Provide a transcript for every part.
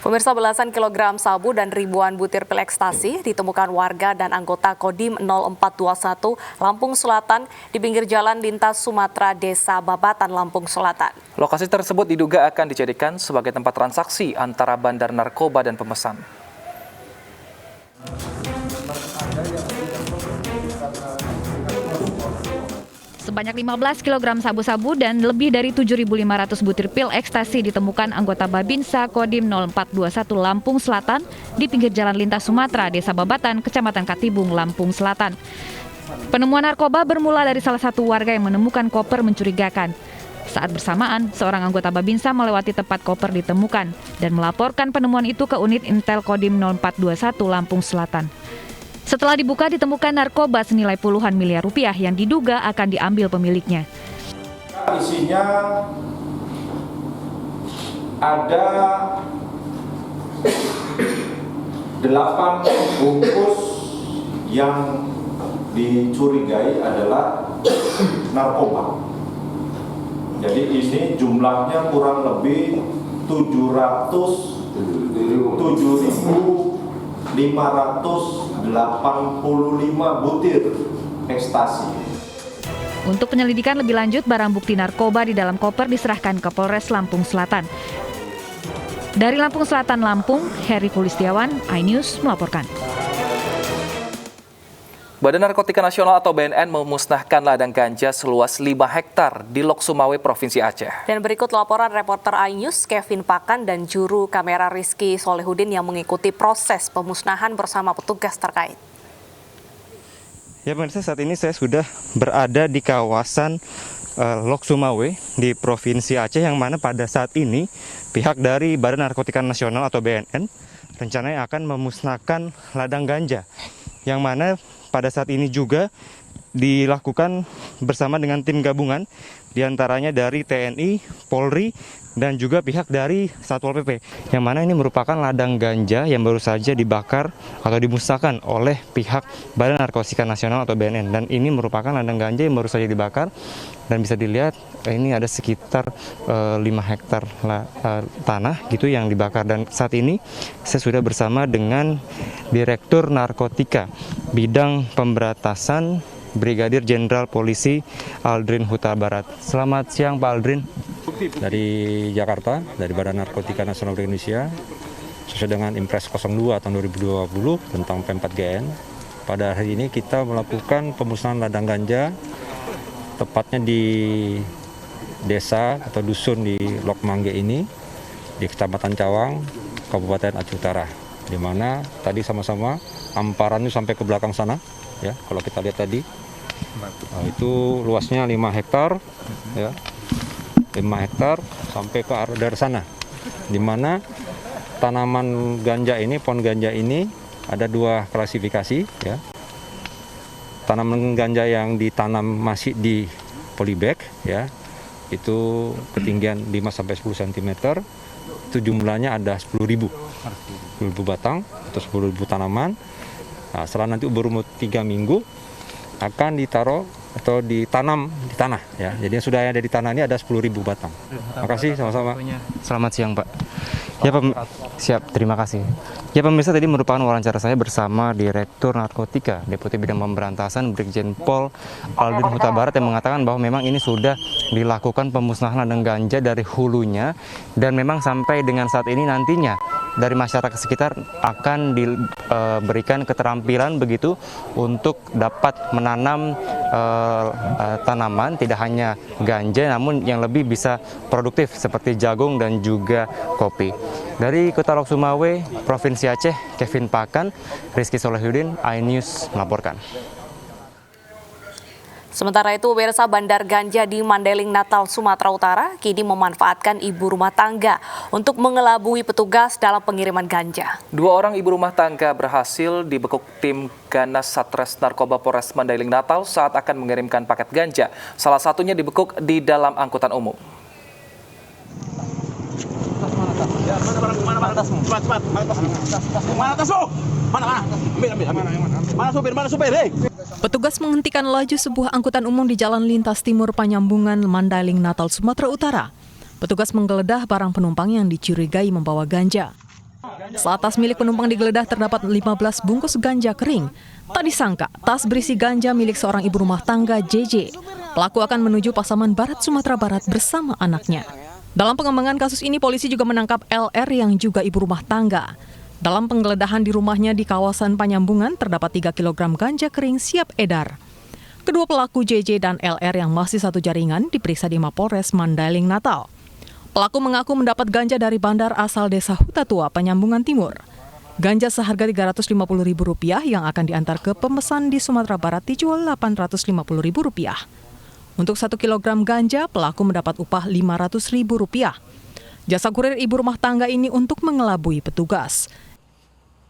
Pemirsa, belasan kilogram sabu dan ribuan butir pil ekstasi ditemukan warga dan anggota Kodim 0421 Lampung Selatan di pinggir jalan lintas Sumatera, Desa Babatan, Lampung Selatan. Lokasi tersebut diduga akan dijadikan sebagai tempat transaksi antara bandar narkoba dan pemesan. Sebanyak 15 kg sabu-sabu dan lebih dari 7.500 butir pil ekstasi ditemukan anggota Babinsa Kodim 0421 Lampung Selatan di pinggir jalan lintas Sumatera, Desa Babatan, Kecamatan Katibung, Lampung Selatan. Penemuan narkoba bermula dari salah satu warga yang menemukan koper mencurigakan. Saat bersamaan, seorang anggota Babinsa melewati tempat koper ditemukan dan melaporkan penemuan itu ke unit Intel Kodim 0421 Lampung Selatan. Setelah dibuka, ditemukan narkoba senilai puluhan miliar rupiah yang diduga akan diambil pemiliknya. Isinya ada 8 bungkus yang dicurigai adalah narkoba. Jadi ini jumlahnya kurang lebih 707.585 butir ekstasi. Untuk penyelidikan lebih lanjut, barang bukti narkoba di dalam koper diserahkan ke Polres Lampung Selatan. Dari Lampung Selatan, Lampung, Heri Pulistiawan, iNews melaporkan. Badan Narkotika Nasional atau BNN memusnahkan ladang ganja seluas 5 hektar di Lok Sumawe, Provinsi Aceh. Dan berikut laporan reporter iNews Kevin Pakan dan juru kamera Rizky Solehudin yang mengikuti proses pemusnahan bersama petugas terkait. Ya pemirsa, saat ini saya sudah berada di kawasan Lok Sumawe di Provinsi Aceh, yang mana pada saat ini pihak dari Badan Narkotika Nasional atau BNN rencananya akan memusnahkan ladang ganja, yang mana pada saat ini juga dilakukan bersama dengan tim gabungan, diantaranya dari TNI, Polri, dan juga pihak dari Satpol PP, yang mana ini merupakan ladang ganja yang baru saja dibakar atau dimusnahkan oleh pihak Badan Narkotika Nasional atau BNN. Dan ini merupakan ladang ganja yang baru saja dibakar, dan bisa dilihat ini ada sekitar 5 hektar tanah gitu yang dibakar. Dan saat ini saya sudah bersama dengan Direktur Narkotika Bidang Pemberantasan Brigadir Jenderal Polisi Aldrin Huta Barat. Selamat siang Pak Aldrin. Dari Jakarta, dari Badan Narkotika Nasional Indonesia, sesuai dengan Impres 02 tahun 2020 tentang P4GN. Pada hari ini kita melakukan pemusnahan ladang ganja, tepatnya di desa atau dusun di Lok Mangge ini, di Kecamatan Cawang, Kabupaten Aceh Utara, di mana tadi sama-sama amparannya sampai ke belakang sana, ya. Kalau kita lihat tadi, itu luasnya 5 hektar, ya. 5 hektar sampai ke arah dari sana, di mana tanaman ganja ini, pohon ganja ini ada 2 klasifikasi, ya. Tanaman ganja yang ditanam masih di polybag, ya, itu ketinggian 5-10 cm, itu jumlahnya ada 10.000 batang atau 10.000 tanaman. Nah, setelah nanti berumur 3 minggu akan ditaruh atau ditanam di tanah, ya. Jadi yang sudah ada di tanah ini ada 10.000 batang. Terima kasih, sama-sama. Selamat siang Pak. Ya siap, terima kasih. Ya pemirsa, tadi merupakan wawancara saya bersama Direktur Narkotika Deputi Bidang Pemberantasan Brigjen Pol Aldrin Huta Barat, yang mengatakan bahwa memang ini sudah dilakukan pemusnahan ladang ganja dari hulunya, dan memang sampai dengan saat ini nantinya dari masyarakat sekitar akan diberikan keterampilan begitu untuk dapat menanam tanaman tidak hanya ganja, namun yang lebih bisa produktif seperti jagung dan juga kopi. Dari Kota Lok Sumawe, Provinsi Aceh, Kevin Pakan, Rizky Solehudin, iNews melaporkan. Sementara itu, pemirsa, bandar ganja di Mandailing, Natal, Sumatera Utara kini memanfaatkan ibu rumah tangga untuk mengelabui petugas dalam pengiriman ganja. 2 orang ibu rumah tangga berhasil dibekuk tim Ganas Satres Narkoba Polres Mandailing, Natal saat akan mengirimkan paket ganja. Salah satunya dibekuk di dalam angkutan umum. Petugas menghentikan laju sebuah angkutan umum di Jalan Lintas Timur Panyambungan Mandailing, Natal, Sumatera Utara. Petugas menggeledah barang penumpang yang dicurigai membawa ganja. Saat tas milik penumpang digeledah terdapat 15 bungkus ganja kering. Tak disangka, tas berisi ganja milik seorang ibu rumah tangga JJ. Pelaku akan menuju Pasaman Barat, Sumatera Barat bersama anaknya. Dalam pengembangan kasus ini, polisi juga menangkap LR yang juga ibu rumah tangga. Dalam penggeledahan di rumahnya di kawasan Panyambungan, terdapat 3 kg ganja kering siap edar. Kedua pelaku JJ dan LR yang masih satu jaringan diperiksa di Mapolres Mandailing, Natal. Pelaku mengaku mendapat ganja dari bandar asal desa Hutatua, Panyambungan Timur. Ganja seharga Rp350.000 yang akan diantar ke pemesan di Sumatera Barat dijual Rp850.000. Untuk 1 kilogram ganja, pelaku mendapat upah Rp500.000. Jasa kurir ibu rumah tangga ini untuk mengelabui petugas.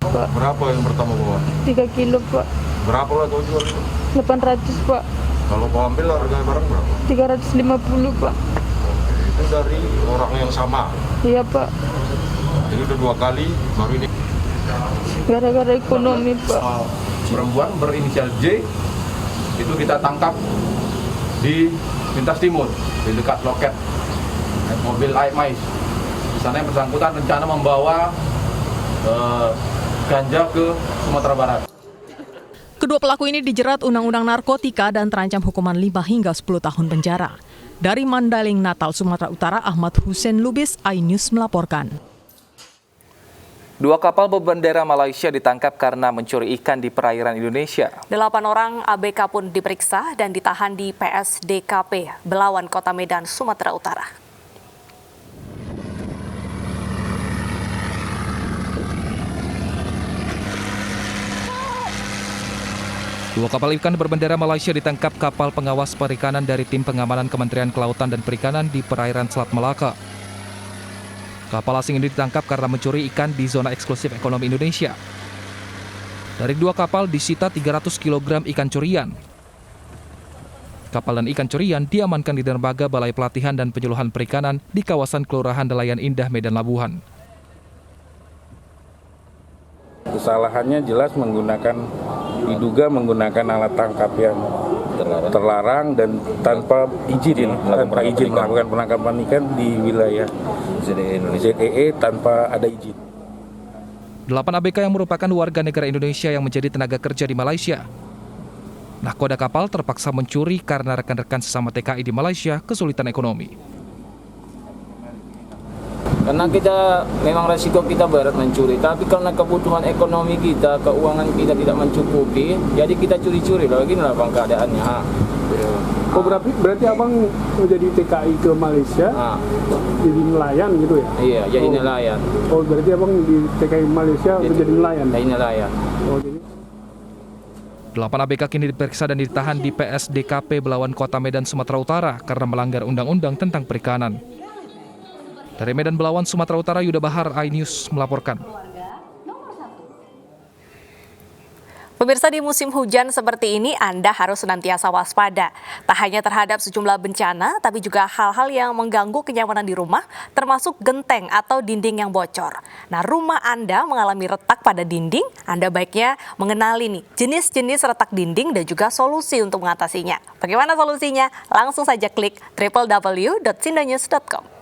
Berapa yang pertama bawa? 3 kilo Pak, Berapa lah kau jual itu? 800 Pak, Kalau kau ambil harga barang berapa? 350 Pak. Itu dari orang yang sama. Iya Pak, Ini udah 2 kali, baru ini. gara-gara ekonomi Pak. Perempuan berinisial J itu kita tangkap di Lintas Timur di dekat loket mobil Aimais. Di sana yang bersangkutan rencana membawa ganja ke Sumatera Barat. Kedua pelaku ini dijerat Undang-Undang Narkotika dan terancam hukuman 5 hingga 10 tahun penjara. Dari Mandailing, Natal, Sumatera Utara, Ahmad Hussein Lubis, iNews melaporkan. 2 kapal berbendera Malaysia ditangkap karena mencuri ikan di perairan Indonesia. 8 orang ABK pun diperiksa dan ditahan di PSDKP Belawan, Kota Medan, Sumatera Utara. Dua kapal ikan berbendera Malaysia ditangkap kapal pengawas perikanan dari tim pengamanan Kementerian Kelautan dan Perikanan di perairan Selat Melaka. Kapal asing ini ditangkap karena mencuri ikan di zona eksklusif ekonomi Indonesia. Dari 2 kapal disita 300 kg ikan curian. Kapal dan ikan curian diamankan di dermaga Balai Pelatihan dan Penyuluhan Perikanan di kawasan Kelurahan Nelayan Indah, Medan Labuhan. Kesalahannya jelas diduga menggunakan alat tangkap yang terlarang dan tanpa izin melakukan penangkapan ikan di wilayah ZEE tanpa ada izin. 8 ABK yang merupakan warga negara Indonesia yang menjadi tenaga kerja di Malaysia. Nahkoda kapal terpaksa mencuri karena rekan-rekan sesama TKI di Malaysia kesulitan ekonomi. Karena kita memang resiko kita berat mencuri, tapi karena kebutuhan ekonomi kita, keuangan kita tidak mencukupi, jadi kita curi-curi. Beginilah bang keadaannya. Oh berarti abang menjadi TKI ke Malaysia, jadi nelayan gitu ya? Iya, jadi nelayan. Oh berarti abang di TKI Malaysia menjadi nelayan? Jadi nelayan. Oh, jadi... 8 ABK kini diperiksa dan ditahan di PSDKP Belawan, Kota Medan, Sumatera Utara karena melanggar undang-undang tentang perikanan. Dari Medan Belawan, Sumatera Utara, Yuda Bahar, iNews melaporkan. Pemirsa, di musim hujan seperti ini Anda harus senantiasa waspada. Tak hanya terhadap sejumlah bencana, tapi juga hal-hal yang mengganggu kenyamanan di rumah, termasuk genteng atau dinding yang bocor. Nah, rumah Anda mengalami retak pada dinding, Anda baiknya mengenali nih jenis-jenis retak dinding dan juga solusi untuk mengatasinya. Bagaimana solusinya? Langsung saja klik www.sindonews.com.